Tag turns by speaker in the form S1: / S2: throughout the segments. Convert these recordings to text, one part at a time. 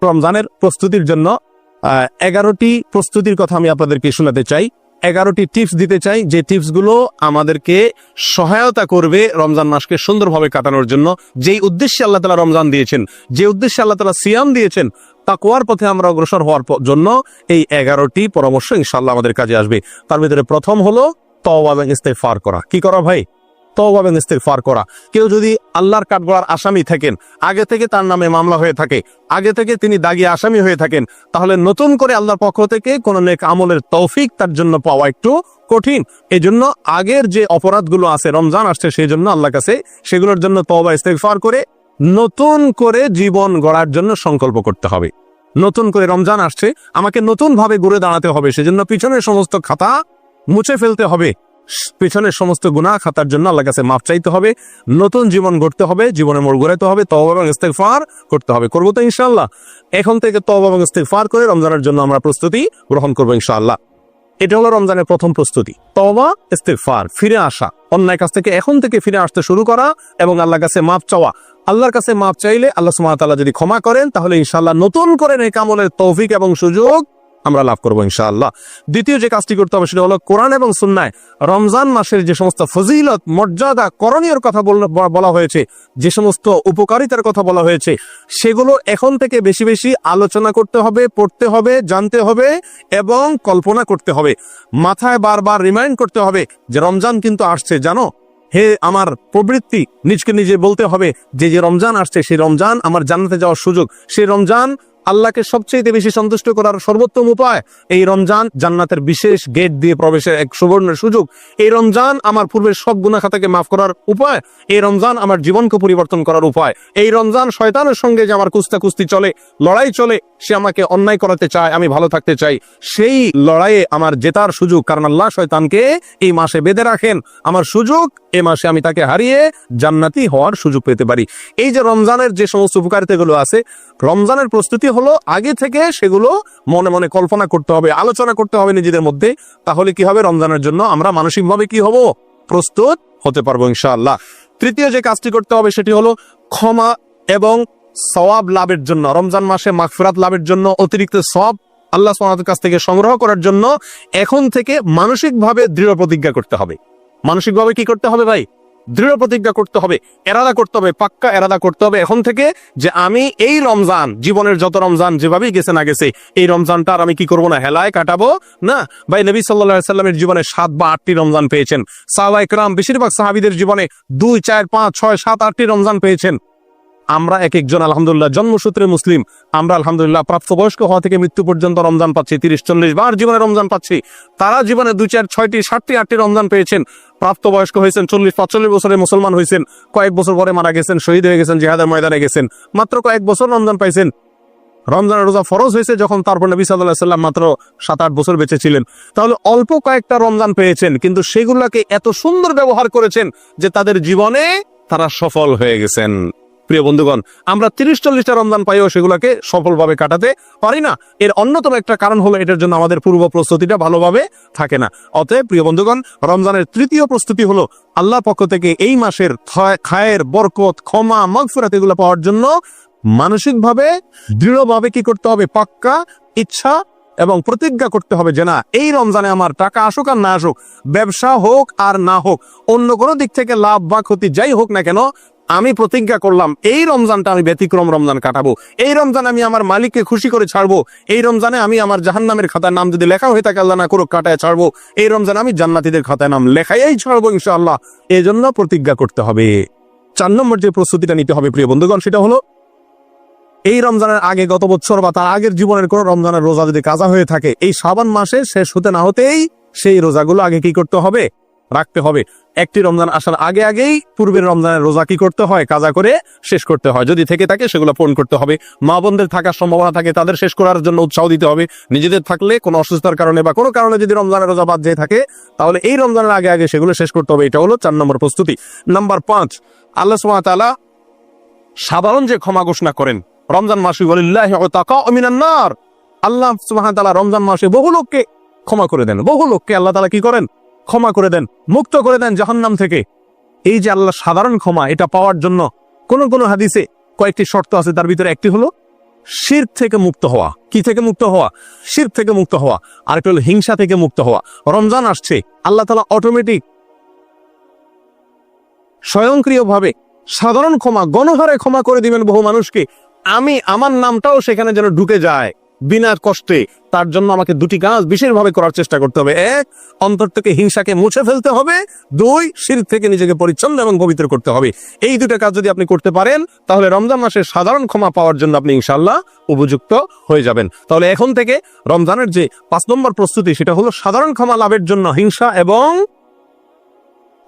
S1: রমজানের প্রস্তুতির জন্য 11টি প্রস্তুতির কথা আমি আপনাদেরকে শোনাতে চাই। 11টি টিপস দিতে চাই, যে টিপসগুলো আমাদেরকে সহায়তা করবে রমজান মাসকে সুন্দরভাবে কাটানোর জন্য। যেই উদ্দেশ্যে আল্লাহ তাআলা রমজান দিয়েছেন, যে উদ্দেশ্যে আল্লাহ তাআলা সিয়াম দিয়েছেন, তাকওয়ার পথে আমরা অগ্রসর হওয়ার জন্য এই 11টি পরামর্শ ইনশাআল্লাহ আমাদের কাজে আসবে। তার ভিতরে প্রথম হলো তওবা এবং ইস্তেগফার করা। কি করা ভাই? তওবা এবং ইস্তেগফার করা। কেউ যদি আল্লাহর কাঠগড়ার আসামি থাকেন, আগে থেকে তার নামে মামলা হয়ে থাকে, আগে থেকে তিনি দাগী আসামি হয়ে থাকেন, তাহলে নতুন করে আল্লাহর পক্ষ থেকে কোন নেক আমলের তৌফিক তার জন্য পাওয়া একটু কঠিন। এই জন্য আগের যে অপরাধগুলো আছে, রমজান আসছে সেই জন্য আল্লাহর কাছে সেগুলোর জন্য তওবা ইস্তেগফার করে নতুন করে জীবন গড়ার জন্য সংকল্প করতে হবে। নতুন করে রমজান আসছে, আমাকে নতুন ভাবে ঘুরে দাঁড়াতে হবে, সেজন্য পিছনের সমস্ত খাতা মুছে ফেলতে হবে, পিছনের সমস্ত গুনাহ খাতার জন্য আল্লাহর কাছে মাফ চাইতে হবে, নতুন জীবন গড়তে হবে, জীবনে মোড় ঘোরাতে হবে, তওবা এবং ইস্তেগফার করতে হবে। করবো তো ইনশাআল্লাহ? এখন থেকে তওবা এবং ইস্তেগফার করে রমজানের জন্য আমরা প্রস্তুতি গ্রহণ করবো ইনশাআল্লাহ। এটা হলো রমজানের প্রথম প্রস্তুতি, তওবা ইস্তেগফার, ফিরে আসা, অন্যায় কাছ থেকে এখন থেকে ফিরে আসতে শুরু করা এবং আল্লাহর কাছে মাফ চাওয়া। আল্লাহর কাছে মাফ চাইলে আল্লাহ সুবহানাহু ওয়া তাআলা যদি ক্ষমা করেন, তাহলে ইনশাআল্লাহ নতুন করে নেক আমলের তৌফিক এবং সুযোগ আমরা লাভ করবো ইনশাআল্লাহ। দ্বিতীয় যে কাজটি করতে হবে সেটা হলো কোরআন এবং সুন্নাহ রমজান মাসের যে সমস্ত ফজিলত, মর্যাদা, করণীয় কথা বলা হয়েছে, যে সমস্ত উপকারিতার কথা বলা হয়েছে, সেগুলো এখন থেকে বেশি বেশি আলোচনা করতে হবে, পড়তে হবে, জানতে হবে এবং কল্পনা করতে হবে। মাথায় বারবার রিমাইন্ড করতে হবে যে রমজান কিন্তু আসছে, জানো। হে আমার প্রবৃত্তি, নিজকে নিজে বলতে হবে যে যে রমজান আসছে সেই রমজান আমার জান্নাতে যাওয়ার সুযোগ, সেই রমজান আল্লাহকে সবচেয়ে বেশি সন্তুষ্ট করার সর্বোত্তম উপায়, এই রমজান জান্নাতের বিশেষ গেট দিয়ে প্রবেশের এক সুবর্ণ সুযোগ, এই রমজান আমার পূর্বের সব গুনাহ খাতাকে মাফ করার উপায়, এই রমজান আমার জীবনকে পরিবর্তন করার উপায়, এই রমজান শয়তানের সঙ্গে যে আমার কুস্তি চলে, লড়াই চলে, সে আমাকে অন্যায় করাতে চায়, আমি ভালো থাকতে চাই, সেই লড়াইয়ে আমার জেতার সুযোগ, কারণ আল্লাহ শয়তানকে এই মাসে বেঁধে রাখেন, আমার সুযোগ এই মাসে আমি তাকে হারিয়ে জান্নাতি হওয়ার সুযোগ পেতে পারি। এই যে রমজানের যে সমস্ত উপকারিতাগুলো আছে, রমজানের প্রস্তুতি হলো আগে থেকে সেগুলো মনে মনে কল্পনা করতে হবে, আলোচনা করতে হবে নিজেদের মধ্যে। তাহলে কি হবে? রমজানের জন্য আমরা মানসিকভাবে কি হব? প্রস্তুত হতে পারবো ইনশাআল্লাহ। তৃতীয় যে কাজটি করতে হবে সেটি হলো ক্ষমা এবং সওয়াব লাভের জন্য, রমজান মাসে মাগফিরাত লাভের জন্য, অতিরিক্ত সওয়াব আল্লাহ সুবহানাহু ওয়া তাআলার কাছ থেকে সংগ্রহ করার জন্য এখন থেকে মানসিকভাবে দৃঢ় প্রতিজ্ঞা করতে হবে। মানসিকভাবে কি করতে হবে ভাই? দৃঢ় প্রতিজ্ঞা করতে হবে, এরাদা করতে হবে, পাক্কা এরাদা করতে হবে এখন থেকে যে আমি এই রমজান, জীবনের যত রমজান যেভাবেই গেছে না গেছে, এই রমজানটা আর আমি কি করবো না, হেলায় কাটাবো না। ভাই নবী সাল্লাল্লাহু আলাইহি সাল্লামের জীবনে 7 বা 8টি রমজান পেয়েছেন, সাহাবায়ে কেরাম বেশিরভাগ সাহাবীদের জীবনে 2, 4, 5, 6, 7, 8টি রমজান পেয়েছেন। আমরা এক একজন আলহামদুলিল্লাহ জন্মসূত্রে মুসলিম, আমরা আলহামদুলিল্লাহ প্রাপ্তবয়স্ক হওয়া থেকে মৃত্যু পর্যন্ত রমজান পাচ্ছি, 30-40 বার জীবনে রমজান পাচ্ছি। তারা জীবনে 2, 4, 6টি, 7টি, 8টি রমজান পেয়েছেন, প্রাপ্তবয়স্ক হয়েছেন, 40-45 বছরে মুসলমান হয়েছেন, কয়েক বছর পরে মারা গেছেন, শহীদ হয়ে গেছেন, জিহাদের ময়দানে গেছেন, মাত্র কয়েক বছর রমজান পাইছেন। রমজানের রোজা ফরজ হয়েছে যখন, তারপর নবী সাল্লাল্লাহু আলাইহি সাল্লাম মাত্র 7-8 বছর বেঁচে ছিলেন। তাহলে অল্প কয়েকটা রমজান পেয়েছেন, কিন্তু সেগুলোকে এত সুন্দর ব্যবহার করেছেন যে তাদের জীবনে তারা সফল হয়ে গেছেন। প্রিয় বন্ধুগণ, আমরা 30-40টা রমজান পাইও সেগুলোকে সফলভাবে কাটাতে পারি না। এর অন্যতম একটা কারণ হলো এটার জন্য আমাদের পূর্ব প্রস্তুতিটা ভালোভাবে থাকে না। অতএব প্রিয় বন্ধুগণ, রমজানের তৃতীয় প্রস্তুতি হলো আল্লাহর পক্ষ থেকে এই মাসের খায়ের, বরকত, ক্ষমা, মাগফিরাত এগুলো পাওয়ার জন্য মানসিকভাবে দৃঢ়ভাবে কি করতে হবে? পাক্কা ইচ্ছা এবং প্রতিজ্ঞা করতে হবে যে না, এই রমজানে আমার টাকা আসুক আর না আসুক, ব্যবসা হোক আর না হোক, অন্য কোনো দিক থেকে লাভ বা ক্ষতি যাই হোক না কেন, আমি প্রতিজ্ঞা করলাম এই রমজানটা আমি ব্যতিক্রম রমজান কাটাবো, এই রমজানে আমি আমার মালিককে খুশি করে ছাড়বো, এই রমজানে আমি আমার জাহান্নামের খাতায় নাম যদি লেখা হয়ে থাকে আল্লাহ না করুক কাটায় ছাড়বো, এই রমজানে আমি জান্নাতীদের খাতায় নাম লেখাই ছাড়বো ইনশাআল্লাহ। এই জন্য প্রতিজ্ঞা করতে হবে। 4 নম্বর যে প্রস্তুতিটা নিতে হবে প্রিয় বন্ধুগণ, সেটা হলো এই রমজানের আগে গত বছর বা তার আগের জীবনের কোনো রমজানের রোজা যদি কাজা হয়ে থাকে, এই শাবান মাসে শেষ হতে না হতেই সেই রোজাগুলো আগে কি করতে হবে? রাখতে হবে। একটি রমজান আসার আগে আগেই পূর্বের রমজানের রোজা কি করতে হয়? কাজা করে শেষ করতে হয়। যদি থেকে থাকে সেগুলো পূরণ করতে হবে। মা বোনদের থাকার সম্ভাবনা থাকে তাদের শেষ করার জন্য উৎসাহ দিতে হবে। নিজেদের থাকলে কোনো অসুস্থতার কারণে বা কোনো কারণে যদি রমজানের রোজা বাদ যেয়ে থাকে, তাহলে এই রমজানের আগে আগে সেগুলো শেষ করতে হবে। এটা হলো 4 নম্বর প্রস্তুতি। নাম্বার 5, আল্লাহ সুবহানাহু ওয়া তাআলা সাধারণ যে ক্ষমা ঘোষণা করেন রমজান মাসে, ওয়ালিল্লাহি উতাকাউ মিনান নার, আল্লাহ সুবহানাহু ওয়া তাআলা রমজান মাসে বহু লোককে ক্ষমা করে দেন, বহু লোককে আল্লাহ তাআলা কি করেন? ক্ষমা করে দেন, মুক্ত করে দেন জাহান্নাম থেকে। এই যে আল্লাহ সাধারণ ক্ষমা, এটা পাওয়ার জন্য কোন কোন হাদিসে কয়েকটি শর্ত আছে, তার ভিতরে একটি হলো শিরক থেকে মুক্ত হওয়া। কি থেকে মুক্ত হওয়া? শিরক থেকে মুক্ত হওয়া। আরেকটা হলো হিংসা থেকে মুক্ত হওয়া। রমজান আসছে, আল্লাহ তাআলা অটোমেটিক স্বয়ংক্রিয়ভাবে সাধারণ ক্ষমা, গণহারে ক্ষমা করে দিবেন বহু মানুষকে। আমার নামটাও সেখানে যেন ঢুকে যায় বিনা কষ্টে। তার জন্য আমাকে দুটি কাজ বিশেষভাবে করার চেষ্টা করতে হবে। এক, অন্তর থেকে হিংসাকে মুছে ফেলতে হবে। দুই, শিরক থেকে নিজেকে পরিচ্ছন্ন এবং পবিত্র করতে হবে। এই দুটো কাজ যদি আপনি করতে পারেন, তাহলে রমজান মাসের সাধারণ ক্ষমা পাওয়ার জন্য আপনি ইনশাআল্লাহ উপযুক্ত হয়ে যাবেন। তাহলে এখন থেকে রমজানের যে 5 নম্বর প্রস্তুতি, সেটা হলো সাধারণ ক্ষমা লাভের জন্য হিংসা এবং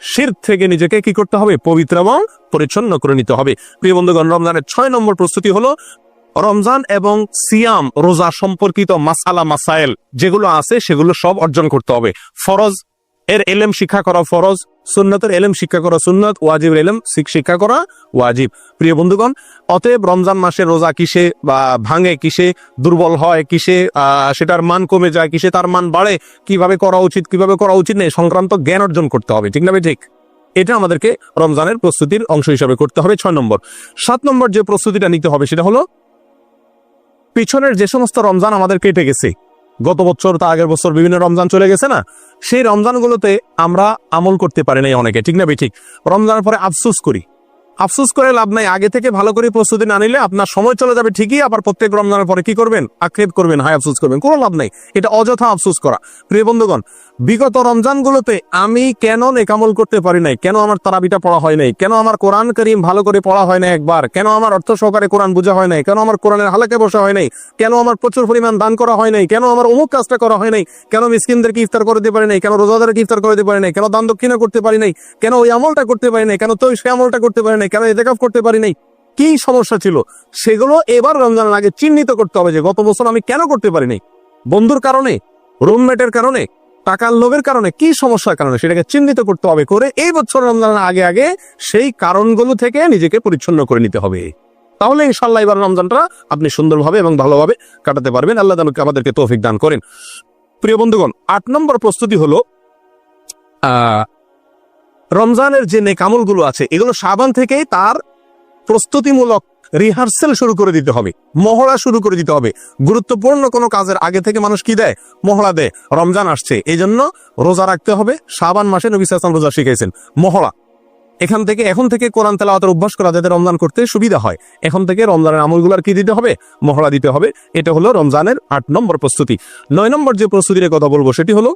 S1: শিরক থেকে নিজেকে কি করতে হবে? পবিত্র এবং পরিচ্ছন্ন করে নিতে হবে। প্রিয় বন্ধুগণ, রমজানের 6 নম্বর প্রস্তুতি হলো রমজান এবং সিয়াম, রোজা সম্পর্কিত মাসালা মাসাইল যেগুলো আছে সেগুলো সব অর্জন করতে হবে। ফরজ এর এলেম শিক্ষা করা ফরজ, সুন্নতের এলেম শিক্ষা করা সুন্নত, ওয়াজিবের এলেম শিক্ষা করা ওয়াজিব। প্রিয় বন্ধুগণ, অতএব রমজান মাসে রোজা কিসে বা ভাঙে, কিসে দুর্বল হয়, কিসে সেটার মান কমে যায়, কিসে তার মান বাড়ে, কিভাবে করা উচিত, কিভাবে করা উচিত নেই সংক্রান্ত জ্ঞান অর্জন করতে হবে। ঠিক না ভাই? ঠিক। এটা আমাদেরকে রমজানের প্রস্তুতির অংশ হিসাবে করতে হবে। 6 নম্বর। 7 নম্বর যে প্রস্তুতিটা নিতে হবে সেটা হলো পিছনের যে সমস্ত রমজান আমাদের কেটে গেছে, গত বছর তা আগের বছর বিভিন্ন রমজান চলে গেছে না, সেই রমজানগুলোতে আমরা আমল করতে পারি নাই অনেকে। ঠিক না ভাই? ঠিক। রমজানের পরে আফসোস করি। আফসোস করে লাভ নাই। আগে থেকে ভালো করে প্রস্তুতি না নিলে আপনার সময় চলে যাবে ঠিকই, আবার প্রত্যেক রমজানের পরে কি করবেন? আক্ষেপ করবেন, হায় আফসোস করবেন। কোনো লাভ নাই, এটা অযথা আফসোস করা। প্রিয় বন্ধুগণ, বিগত রমজানগুলোতে আমি কেন নেকামল করতে পারি নাই? কেন আমার তারাবিটা পড়া হয় নাই? কেন আমার কোরআন কারীম ভালো করে পড়া হয় না একবার? কেন আমার অর্থ সহকারে কোরআন বোঝা হয় নাই? কেন আমার কোরআনের হালাকে বসা হয় নাই? কেন আমার প্রচুর পরিমাণ দান করা হয় নাই? কেন আমার অমুক কাজটা করা হয় নাই? কেন মিসকিনদেরকে ইফতার করে দিতে পারি নাই? কেন রোজাদারকে ইফতার করে দিতে পারি নাই? কেন দান দক্ষিণা করতে পারি নাই? কেন ওই আমলটা করতে পারি নাই? কেন তো সে আমলটা করতে পারি নাই? কেন ইতিকাফ করতে পারি নাই? কি সমস্যা ছিল? সেগুলো এবার রমজানের আগে চিহ্নিত করতে হবে যে গত বছর আমি কেন করতে পারি নাই। বন্ধুর কারণে, রুমমেটের কারণে, টাকার লোভের কারণে, কি সমস্যার কারণে, সেটাকে চিহ্নিত করতে হবে। করে এই বছর রমজানের আগে আগে সেই কারণগুলো থেকে নিজেকে পরিচ্ছন্ন করে নিতে হবে। তাহলে ইনশাআল্লাহ এবার রমজানটা আপনি সুন্দরভাবে এবং ভালোভাবে কাটাতে পারবেন। আল্লাহ তাআলা আমাদেরকে তৌফিক দান করেন। প্রিয় বন্ধুগণ, 8 নম্বর প্রস্তুতি হলো রমজানের যে নেক আমলগুলো আছে এগুলো শাবান থেকেই তার প্রস্তুতিমূলক রিহার্সেল শুরু করে দিতে হবে, মহড়া শুরু করে দিতে হবে। গুরুত্বপূর্ণ কোনো কাজের আগে থেকে মানুষ কি দেয়? মহড়া দেয়। রমজান আসছে, এই জন্য রোজা রাখতে হবে। শাবান মাসে নবী সাল্লাল্লাহু আলাইহি ওয়াসাল্লাম রোজা শিখিয়েছেন। মহড়া এখন থেকে কোরআন তেলাওয়াতের অভ্যাস করা যাতে রমজান করতে সুবিধা হয়, এখন থেকে রমজানের আমলগুলোর কি দিতে হবে? মহড়া দিতে হবে। এটা হলো রমজানের 8 নম্বর প্রস্তুতি। 9 নম্বর যে প্রস্তুতির কথা বলবো সেটি হলো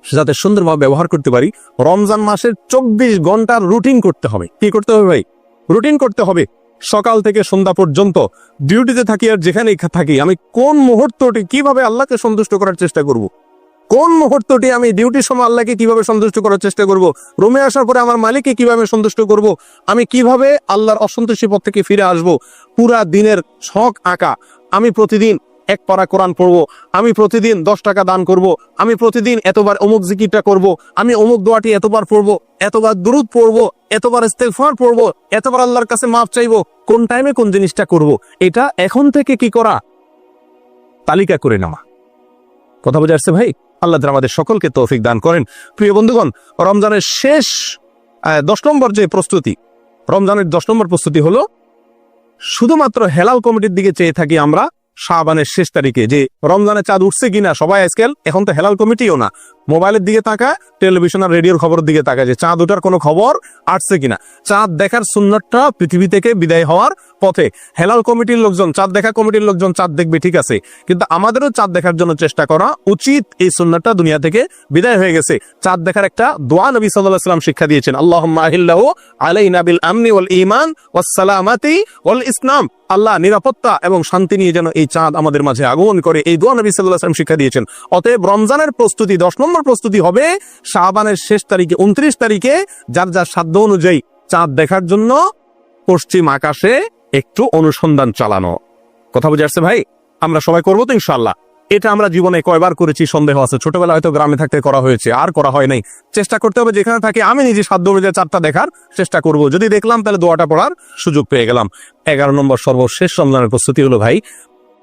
S1: যাতে সুন্দরভাবে ব্যবহার করতে পারি, রমজান মাসের 24 ঘন্টার রুটিন করতে হবে। কি করতে হবে ভাই? রুটিন করতে হবে। সকাল থেকে সন্ধ্যা পর্যন্ত ডিউটিতে থাকি আর যেখানেই থাকি, আমি কোন মুহূর্তটি কিভাবে আল্লাহকে সন্তুষ্ট করার চেষ্টা করব, কোন মুহূর্তটি আমি ডিউটির সময় আল্লাহকে কিভাবে সন্তুষ্ট করার চেষ্টা করব, রুমে আসার পরে আমার মালিককে কিভাবে সন্তুষ্ট করব, আমি কিভাবে আল্লাহর অসন্তুষ্টি পথ থেকে ফিরে আসব, পুরা দিনের ছক আঁকা। আমি প্রতিদিন 1 পারা কোরআন পড়বো, আমি প্রতিদিন 10 টাকা দান করব, আমি প্রতিদিন এতবার অমুক জিকিরটা করব, আমি অমুক দোয়াটি এতবার পড়বো, এতবার দুরূদ পড়বো, এতবার ইস্তেগফার পড়বো, এতবার আল্লাহর কাছে মাফ চাইবো, কোন টাইমে কোন জিনিসটা করব। এটা এখন থেকে কি করা? তালিকা করে নেওয়া। কথা বোঝা যাচ্ছে ভাই? আল্লাহ তাআলা আমাদের সকলকে তৌফিক দান করেন। প্রিয় বন্ধুগণ, রমজানের শেষ 10 নম্বর যে প্রস্তুতি, রমজানের 10 নম্বর প্রস্তুতি হলো শুধুমাত্র হেলাল কমিটির দিকে চেয়ে থাকি আমরা শাবানের শেষ তারিখে যে রমজানে চাঁদ উঠছে কিনা সবাই আজকাল, এখন তো হেলাল কমিটিও না, মোবাইলের দিকে তাকায়, টেলিভিশন আর রেডিওর খবরের দিকে তাকায় যে চাঁদ ওঠার কোনো খবর আসছে কিনা। চাঁদ দেখার সুন্নতটা পৃথিবী থেকে বিদায় হওয়ার পথে। হেলাল কমিটির লোকজন, চাঁদ দেখা কমিটির লোকজন চাঁদ দেখবে, ঠিক আছে, কিন্তু আমাদেরও চাঁদ দেখার জন্য চেষ্টা করা উচিত। এই সুন্নতটা দুনিয়া থেকে বিদায় হয়ে গেছে। চাঁদ দেখার একটা দোয়া নবী সাল্লাল্লাহু আলাইহি ওয়াসাল্লাম শিক্ষা দিয়েছেন, আল্লাহুম্মা আহিল্লাহু আলাইনা বিল আমনি ওয়াল ঈমান ওয়াস সালামাতি ওয়াল ইসলাম। আল্লাহ নিরাপত্তা এবং শান্তি নিয়ে যেন এই চাঁদ আমাদের মাঝে আগমন করে, এই দোয়া নবী সাল্লাল্লাহু আলাইহি ওয়াসাল্লাম শিক্ষা দিয়েছেন। অতএব রমজানের প্রস্তুতি 10 নম্বর প্রস্তুতি হবে শাবানের শেষ তারিখে 29 তারিখে যার যার সাধ্য অনুযায়ী চাঁদ দেখার জন্য পশ্চিম আকাশে একটু অনুসন্ধান চালানো। কথা বুঝে আসছে ভাই? আমরা সবাই করবো তো ইনশাআল্লাহ। এটা আমরা জীবনে কয়বার করেছি সন্দেহ আছে। ছোটবেলা হয়তো গ্রামে থাকতে করা হয়েছে, আর করা হয় নাই। চেষ্টা করতে হবে যেখানে থাকি আমি নিজে সাধ্য অনুযায়ী চাঁদটা দেখার চেষ্টা করব। যদি দেখলাম তাহলে দোয়াটা পড়ার সুযোগ পেয়ে গেলাম। 11 নম্বর সর্বশেষ রমজানের প্রস্তুতি হলো ভাই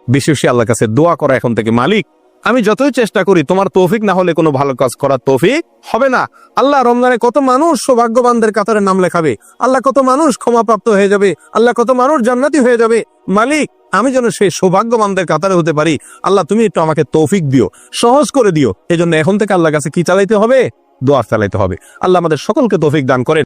S1: বেশি বেশি আল্লাহর কাছে দোয়া করা এখন থেকে, মালিক আমি যতই চেষ্টা করি তোমার তৌফিক না হলে কোনো ভালো কাজ করার তৌফিক হবে না। আল্লাহ রমজানে কত মানুষ সৌভাগ্যবানদের কাতারে নাম লেখাবে, আল্লাহ কত মানুষ ক্ষমাপ্রাপ্ত হয়ে যাবে, আল্লাহ কত মানুষ জান্নাতি হয়ে যাবে। মালিক, আমি যেন সেই সৌভাগ্যবানদের কাতারে হতে পারি, আল্লাহ তুমি একটু আমাকে তৌফিক দিও, সহজ করে দিও। এই জন্য এখন থেকে আল্লাহর কাছে কি চালাইতে হবে? দোয়া চালাইতে হবে। আল্লাহ আমাদের সকলকে তৌফিক দান করেন।